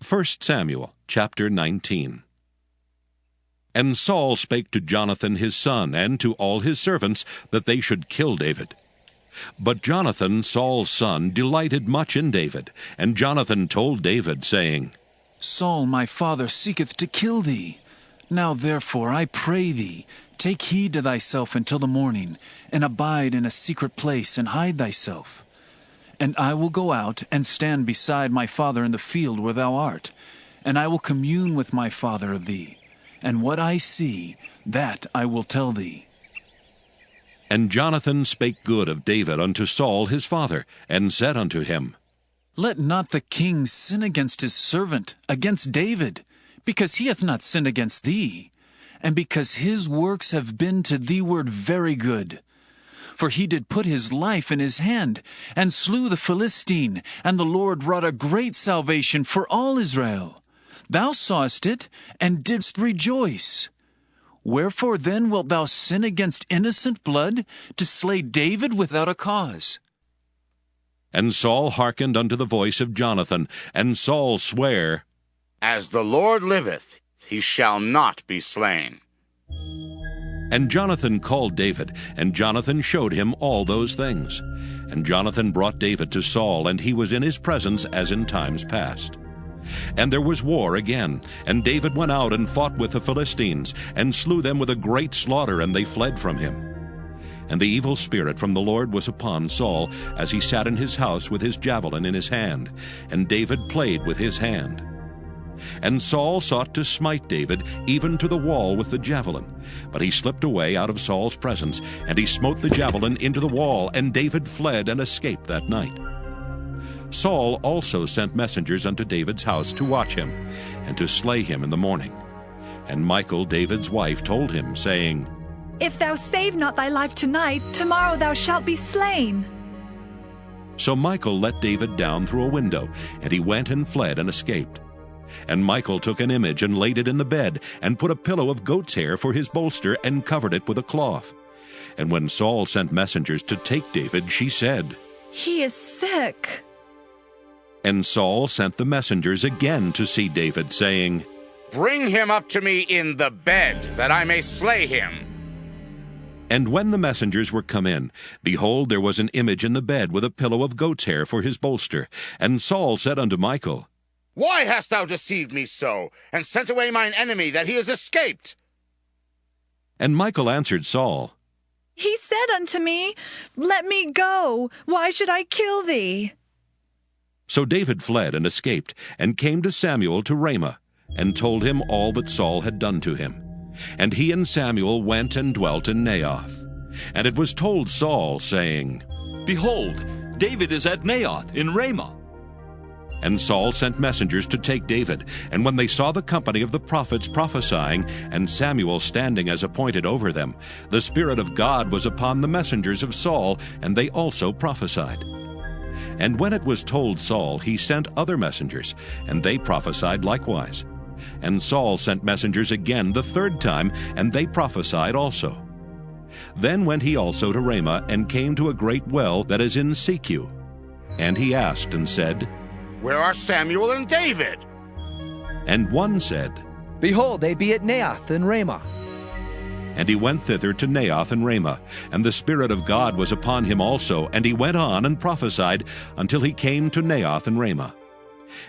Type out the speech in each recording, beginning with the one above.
1 Samuel chapter 19. And Saul spake to Jonathan his son, and to all his servants, that they should kill David. But Jonathan, Saul's son, delighted much in David. And Jonathan told David, saying, Saul my father seeketh to kill thee. Now therefore, I pray thee, take heed to thyself until the morning, and abide in a secret place, and hide thyself. And I will go out, and stand beside my father in the field where thou art, and I will commune with my father of thee. And what I see, that I will tell thee. And Jonathan spake good of David unto Saul his father, and said unto him, Let not the king sin against his servant, against David, because he hath not sinned against thee, and because his works have been to thee very good. For he did put his life in his hand, and slew the Philistine, and the Lord wrought a great salvation for all Israel. Thou sawest it, and didst rejoice. Wherefore then wilt thou sin against innocent blood, to slay David without a cause? And Saul hearkened unto the voice of Jonathan, and Saul sware, As the Lord liveth, he shall not be slain. And Jonathan called David, and Jonathan showed him all those things. And Jonathan brought David to Saul, and he was in his presence as in times past. And there was war again, and David went out and fought with the Philistines, and slew them with a great slaughter, and they fled from him. And the evil spirit from the Lord was upon Saul, as he sat in his house with his javelin in his hand, and David played with his hand. And Saul sought to smite David even to the wall with the javelin. But he slipped away out of Saul's presence, and he smote the javelin into the wall, and David fled and escaped that night. Saul also sent messengers unto David's house to watch him, and to slay him in the morning. And Michal, David's wife, told him, saying, If thou save not thy life tonight, tomorrow thou shalt be slain. So Michal let David down through a window, and he went and fled and escaped. And Michal took an image and laid it in the bed, and put a pillow of goat's hair for his bolster, and covered it with a cloth. And when Saul sent messengers to take David, she said, He is sick. And Saul sent the messengers again to see David, saying, Bring him up to me in the bed, that I may slay him. And when the messengers were come in, behold, there was an image in the bed with a pillow of goat's hair for his bolster. And Saul said unto Michal, Why hast thou deceived me so, and sent away mine enemy, that he is escaped? And Michal answered Saul, He said unto me, Let me go. Why should I kill thee? So David fled and escaped, and came to Samuel to Ramah, and told him all that Saul had done to him. And he and Samuel went and dwelt in Naioth. And it was told Saul, saying, Behold, David is at Naioth in Ramah. And Saul sent messengers to take David. And when they saw the company of the prophets prophesying, and Samuel standing as appointed over them, the Spirit of God was upon the messengers of Saul, and they also prophesied. And when it was told Saul, he sent other messengers, and they prophesied likewise. And Saul sent messengers again the third time, and they prophesied also. Then went he also to Ramah, and came to a great well that is in Secu. And he asked and said, Where are Samuel and David? And one said, Behold, they be at Naioth in Ramah. And he went thither to Naioth and Ramah, and the Spirit of God was upon him also, and he went on and prophesied until he came to Naioth and Ramah.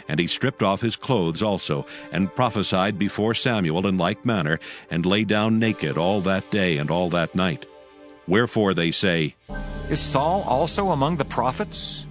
And he stripped off his clothes also, and prophesied before Samuel in like manner, and lay down naked all that day and all that night. Wherefore they say, Is Saul also among the prophets?